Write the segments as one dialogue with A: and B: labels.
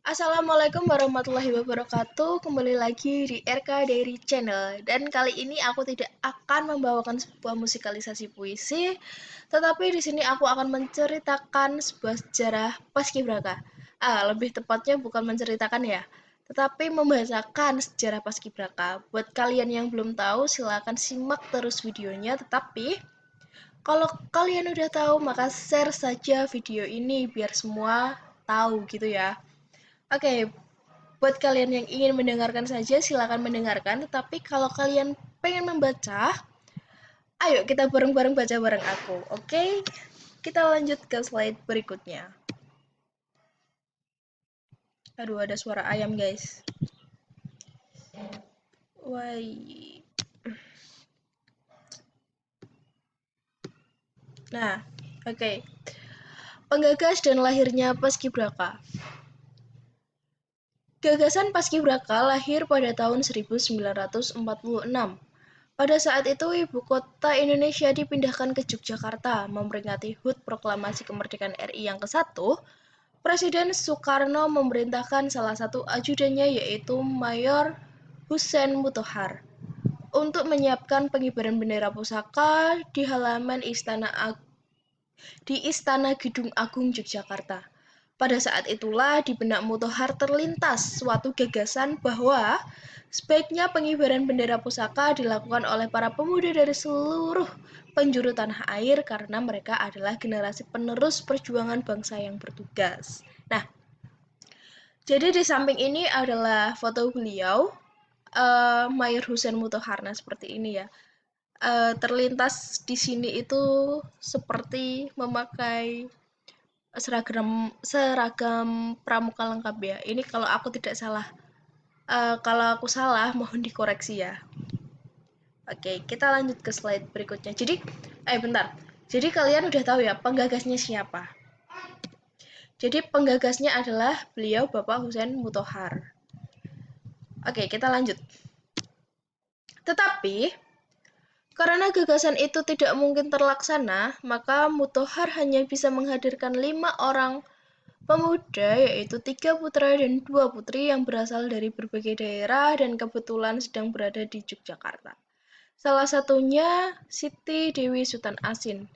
A: Assalamualaikum warahmatullahi wabarakatuh. Kembali lagi di RK Diary Channel. Dan kali ini aku tidak akan membawakan sebuah musikalisasi puisi, tetapi di sini aku akan menceritakan sebuah sejarah Paskibraka. Lebih tepatnya bukan menceritakan ya, tetapi membacakan sejarah Paskibraka. Buat kalian yang belum tahu, silakan simak terus videonya. Tetapi kalau kalian udah tahu, maka share saja video ini biar semua tahu gitu ya. Oke, buat kalian yang ingin mendengarkan saja, silakan mendengarkan. Tetapi kalau kalian pengen membaca, ayo kita bareng-bareng baca bareng aku. Oke, kita lanjut ke slide berikutnya. Aduh, ada suara ayam, guys. Why? Nah, oke. Penggagas dan lahirnya Paskibraka. Gagasan Paskibraka lahir pada tahun 1946. Pada saat itu, ibu kota Indonesia dipindahkan ke Yogyakarta memperingati HUT Proklamasi Kemerdekaan RI yang ke-1. Presiden Soekarno memerintahkan salah satu ajudannya yaitu Mayor Hussein Mutahar untuk menyiapkan pengibaran bendera pusaka di halaman Istana Gedung Agung Yogyakarta. Pada saat itulah di benak Mutahar terlintas suatu gagasan bahwa sebaiknya pengibaran bendera pusaka dilakukan oleh para pemuda dari seluruh penjuru tanah air karena mereka adalah generasi penerus perjuangan bangsa yang bertugas. Nah, jadi di samping ini adalah foto beliau, Mayor Hussein Mutahar. Nah, seperti ini ya. Terlintas di sini itu seperti memakai seragam pramuka lengkap ya. Ini kalau aku tidak salah. Kalau aku salah, mohon dikoreksi ya. Oke, kita lanjut ke slide berikutnya. Bentar. Jadi kalian udah tahu ya penggagasnya siapa? Jadi penggagasnya adalah beliau Bapak Hussein Mutahar. Oke, kita lanjut. Tetapi karena gagasan itu tidak mungkin terlaksana, maka Mutahar hanya bisa menghadirkan 5 orang pemuda, yaitu 3 putra dan 2 putri yang berasal dari berbagai daerah dan kebetulan sedang berada di Yogyakarta. Salah satunya Siti Dewi Sultan Asin.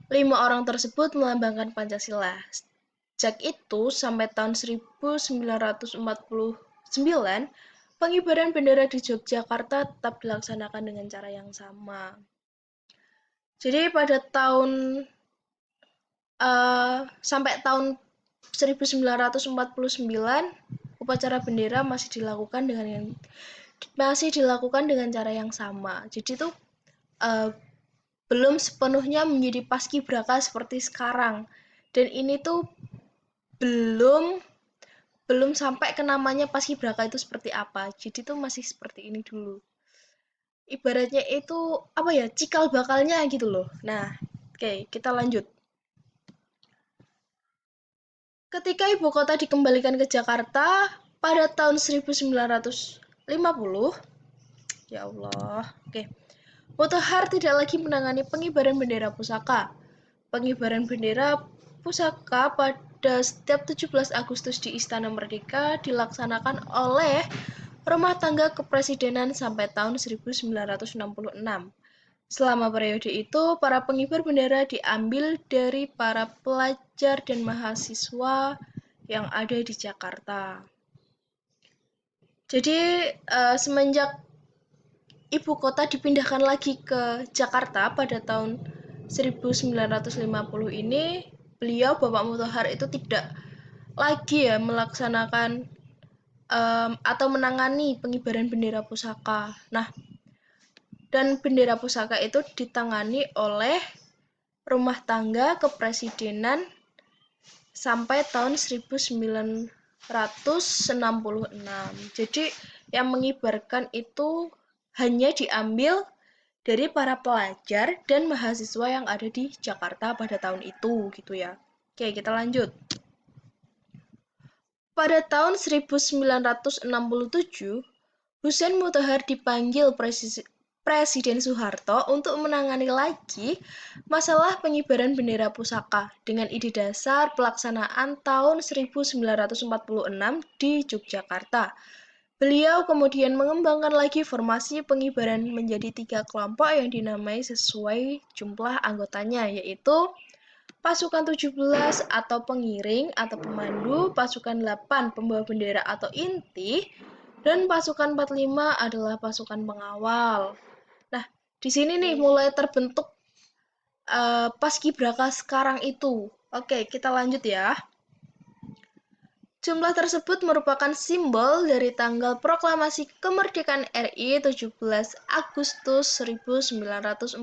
A: 5 orang tersebut melambangkan Pancasila. Sejak itu sampai tahun 1949, pengibaran bendera di Yogyakarta tetap dilaksanakan dengan cara yang sama. Jadi pada sampai tahun 1949, upacara bendera masih dilakukan dengan cara yang sama. Jadi itu belum sepenuhnya menjadi paskibraka seperti sekarang. Dan ini tuh belum sampai ke namanya paskibraka itu seperti apa. Jadi tuh masih seperti ini dulu. Ibaratnya itu apa ya, cikal bakalnya gitu loh. Nah, oke, kita lanjut. Ketika ibu kota dikembalikan ke Jakarta pada tahun 1950, ya Allah, oke. Mutahar tidak lagi menangani pengibaran bendera pusaka. Pengibaran bendera pusaka pada setiap 17 Agustus di Istana Merdeka dilaksanakan oleh rumah tangga kepresidenan sampai tahun 1966. Selama periode itu, para pengibar bendera diambil dari para pelajar dan mahasiswa yang ada di Jakarta. Jadi, semenjak ibu kota dipindahkan lagi ke Jakarta pada tahun 1950 ini, beliau Bapak Mutahar itu tidak lagi ya melaksanakan atau menangani pengibaran bendera pusaka. Nah, dan bendera pusaka itu ditangani oleh rumah tangga kepresidenan sampai tahun 1966. Jadi yang mengibarkan itu hanya diambil dari para pelajar dan mahasiswa yang ada di Jakarta pada tahun itu gitu ya. Oke, kita lanjut. Pada tahun 1967, Hussein Mutahar dipanggil Presiden Soeharto untuk menangani lagi masalah pengibaran bendera pusaka dengan ide dasar pelaksanaan tahun 1946 di Yogyakarta. Beliau kemudian mengembangkan lagi formasi pengibaran menjadi 3 kelompok yang dinamai sesuai jumlah anggotanya, yaitu pasukan 17 atau pengiring atau pemandu, pasukan 8 pembawa bendera atau inti, dan pasukan 45 adalah pasukan pengawal. Nah, di sini nih mulai terbentuk paskibraka sekarang itu. Oke, kita lanjut ya. Jumlah tersebut merupakan simbol dari tanggal proklamasi kemerdekaan RI 17 Agustus 1945.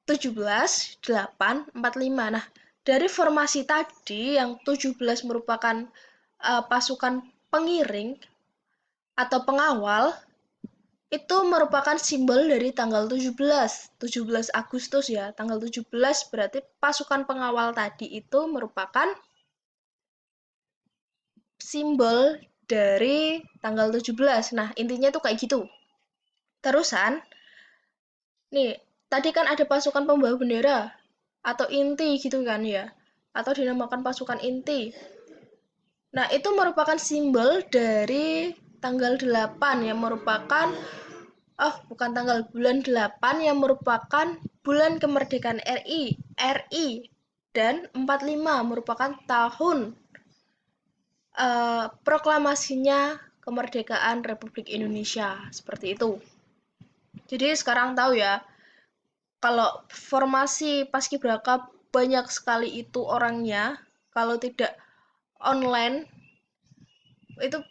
A: 17, 8, 45. Nah, dari formasi tadi yang 17 merupakan pasukan pengiring atau pengawal, itu merupakan simbol dari tanggal 17 Agustus ya. Tanggal 17 berarti pasukan pengawal tadi itu merupakan simbol dari tanggal 17. Nah, intinya tuh kayak gitu. Terusan, nih, tadi kan ada pasukan pembawa bendera atau inti gitu kan ya. Atau dinamakan pasukan inti. Nah, itu merupakan simbol dari tanggal 8 yang merupakan bukan tanggal, bulan 8 yang merupakan bulan kemerdekaan RI dan 45 merupakan tahun proklamasinya kemerdekaan Republik Indonesia, seperti itu. Jadi sekarang tahu ya, kalau formasi paskibraka banyak sekali itu orangnya, kalau tidak online itu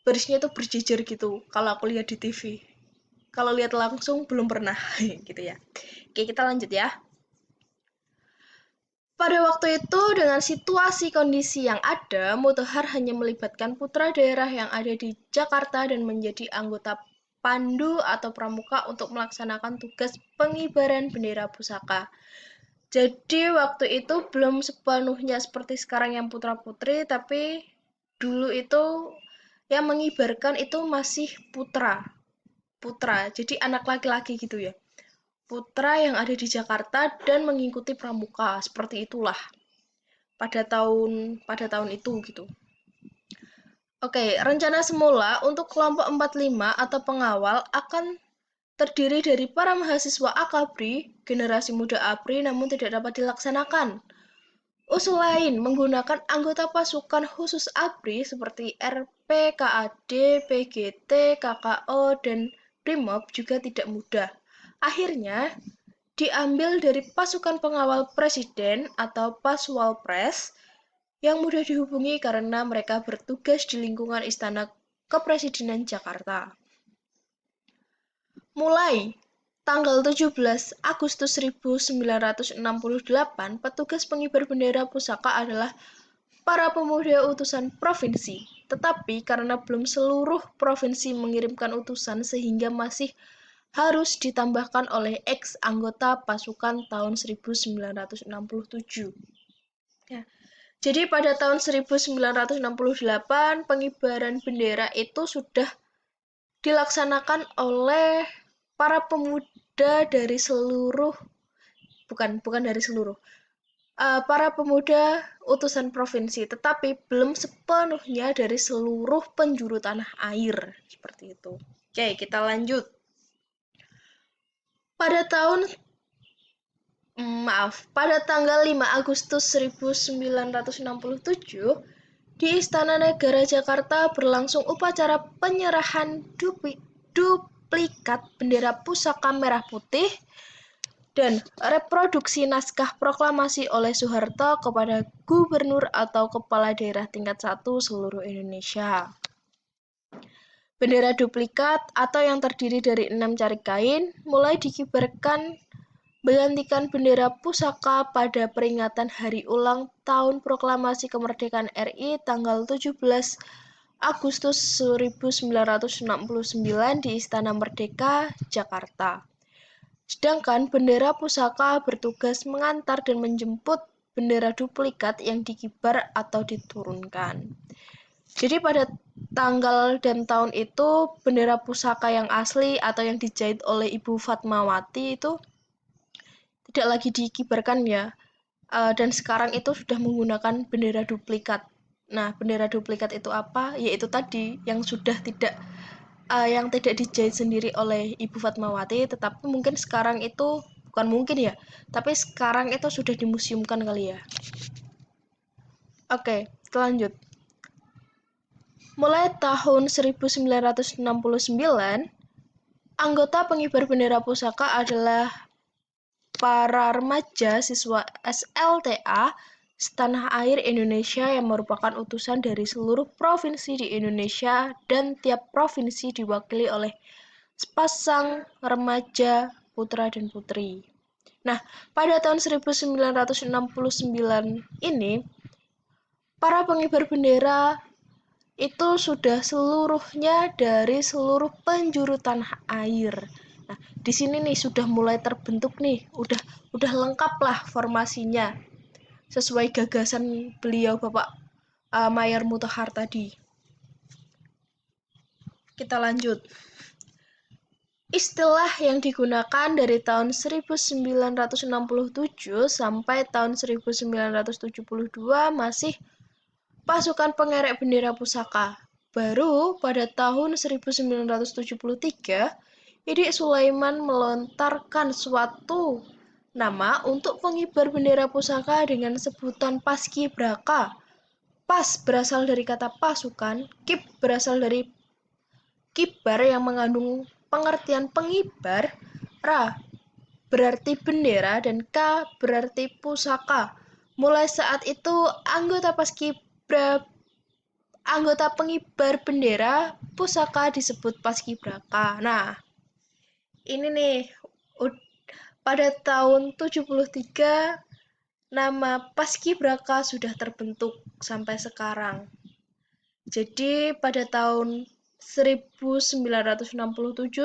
A: barisnya itu berjejer gitu kalau aku lihat di TV. Kalau lihat langsung belum pernah gitu ya. Oke, kita lanjut ya. Pada waktu itu, dengan situasi kondisi yang ada, Mutahar hanya melibatkan putra daerah yang ada di Jakarta dan menjadi anggota pandu atau pramuka untuk melaksanakan tugas pengibaran bendera pusaka. Jadi waktu itu belum sepenuhnya seperti sekarang yang putra-putri, tapi dulu itu yang mengibarkan itu masih putra. Jadi anak laki-laki gitu ya. Putra yang ada di Jakarta dan mengikuti pramuka, seperti itulah pada tahun itu gitu. Oke, rencana semula untuk kelompok 45 atau pengawal akan terdiri dari para mahasiswa Akabri, generasi muda ABRI, namun tidak dapat dilaksanakan. Usul lain menggunakan anggota pasukan khusus ABRI seperti RP, KAD, PGT, KKO, dan Brimob juga tidak mudah. Akhirnya, diambil dari pasukan pengawal presiden atau Paswalpres yang mudah dihubungi karena mereka bertugas di lingkungan Istana Kepresidenan Jakarta. Mulai tanggal 17 Agustus 1968, petugas pengibar bendera pusaka adalah para pemuda utusan provinsi. Tetapi karena belum seluruh provinsi mengirimkan utusan sehingga masih harus ditambahkan oleh ex anggota pasukan tahun 1967. Ya. Jadi pada tahun 1968 pengibaran bendera itu sudah dilaksanakan oleh para pemuda dari seluruh bukan dari seluruh para pemuda utusan provinsi, tetapi belum sepenuhnya dari seluruh penjuru tanah air seperti itu. Oke, kita lanjut. Pada tanggal 5 Agustus 1967, di Istana Negara Jakarta berlangsung upacara penyerahan duplikat bendera pusaka merah putih dan reproduksi naskah proklamasi oleh Soeharto kepada gubernur atau kepala daerah tingkat 1 seluruh Indonesia. Bendera duplikat atau yang terdiri dari 6 carik kain mulai dikibarkan menggantikan bendera pusaka pada peringatan hari ulang tahun proklamasi kemerdekaan RI tanggal 17 Agustus 1969 di Istana Merdeka, Jakarta. Sedangkan bendera pusaka bertugas mengantar dan menjemput bendera duplikat yang dikibar atau diturunkan. Jadi pada tanggal dan tahun itu bendera pusaka yang asli atau yang dijahit oleh Ibu Fatmawati itu tidak lagi dikibarkan ya. Dan sekarang itu sudah menggunakan bendera duplikat. Nah, bendera duplikat itu apa? Yaitu tadi yang sudah tidak yang tidak dijahit sendiri oleh Ibu Fatmawati, tetapi mungkin sekarang itu bukan mungkin ya, tapi sekarang itu sudah dimuseumkan kali ya. Oke, lanjut. Mulai tahun 1969, anggota pengibar bendera pusaka adalah para remaja siswa SLTA setanah air Indonesia yang merupakan utusan dari seluruh provinsi di Indonesia dan tiap provinsi diwakili oleh sepasang remaja putra dan putri. Nah, pada tahun 1969 ini, para pengibar bendera itu sudah seluruhnya dari seluruh penjuru tanah air. Nah, di sini nih sudah mulai terbentuk nih, udah lengkap lah formasinya sesuai gagasan beliau Bapak Mayor Mutahar tadi. Kita lanjut. Istilah yang digunakan dari tahun 1967 sampai tahun 1972 masih pasukan pengerek bendera pusaka. Baru pada tahun 1973, Idik Sulaiman melontarkan suatu nama untuk pengibar bendera pusaka dengan sebutan Paskibraka. Pas berasal dari kata pasukan, Kip berasal dari kibar yang mengandung pengertian pengibar, Ra berarti bendera, dan K berarti pusaka. Mulai saat itu, anggota pengibar bendera pusaka disebut Paskibraka. Nah, ini nih pada tahun 73 nama Paskibraka sudah terbentuk sampai sekarang. Jadi pada tahun 1967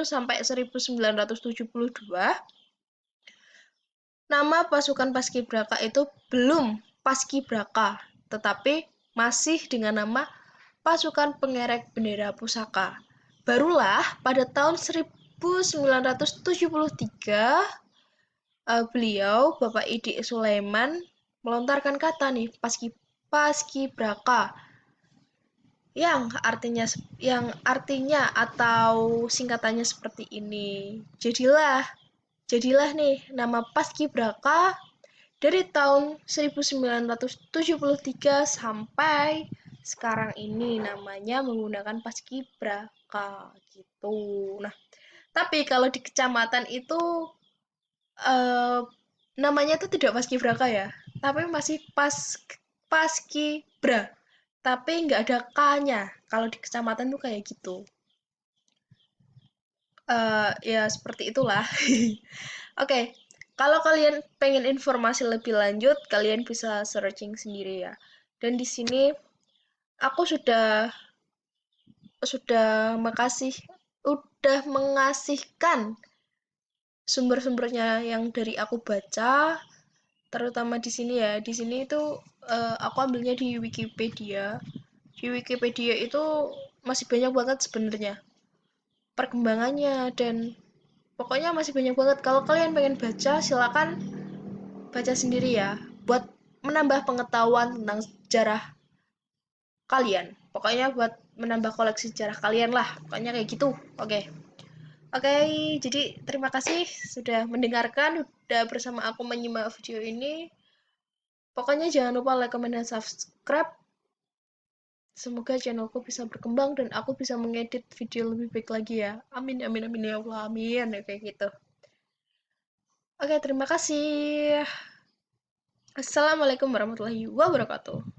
A: sampai 1972, nama pasukan Paskibraka itu belum Paskibraka, tetapi masih dengan nama Pasukan Pengerek Bendera Pusaka. Barulah pada tahun 1973 beliau Bapak Idik Sulaiman melontarkan kata nih Paskibraka yang artinya atau singkatannya seperti ini. Jadilah nih nama Paskibraka dari tahun 1973 sampai sekarang ini namanya menggunakan Paskibraka gitu. Nah, tapi kalau di kecamatan itu namanya itu tidak Paskibraka ya, tapi masih Paskibra. Tapi nggak ada K-nya. Kalau di kecamatan tuh kayak gitu. Ya seperti itulah. Oke, kalau kalian pengen informasi lebih lanjut, kalian bisa searching sendiri ya. Dan di sini aku udah mengasihkan sumber-sumbernya yang dari aku baca, terutama di sini ya. Di sini itu aku ambilnya di Wikipedia. Di Wikipedia itu masih banyak banget sebenarnya perkembangannya, dan pokoknya masih banyak banget. Kalau kalian pengen baca, silakan baca sendiri ya, buat menambah pengetahuan tentang sejarah kalian. Pokoknya buat menambah koleksi sejarah kalian lah. Pokoknya kayak gitu. Oke. Oke, jadi terima kasih sudah mendengarkan, udah bersama aku menyimak video ini. Pokoknya jangan lupa like, comment, dan subscribe. Semoga channelku bisa berkembang dan aku bisa mengedit video lebih baik lagi ya. Amin, amin, amin ya Allah, amin. Ya, kayak gitu. Oke, terima kasih. Assalamualaikum warahmatullahi wabarakatuh.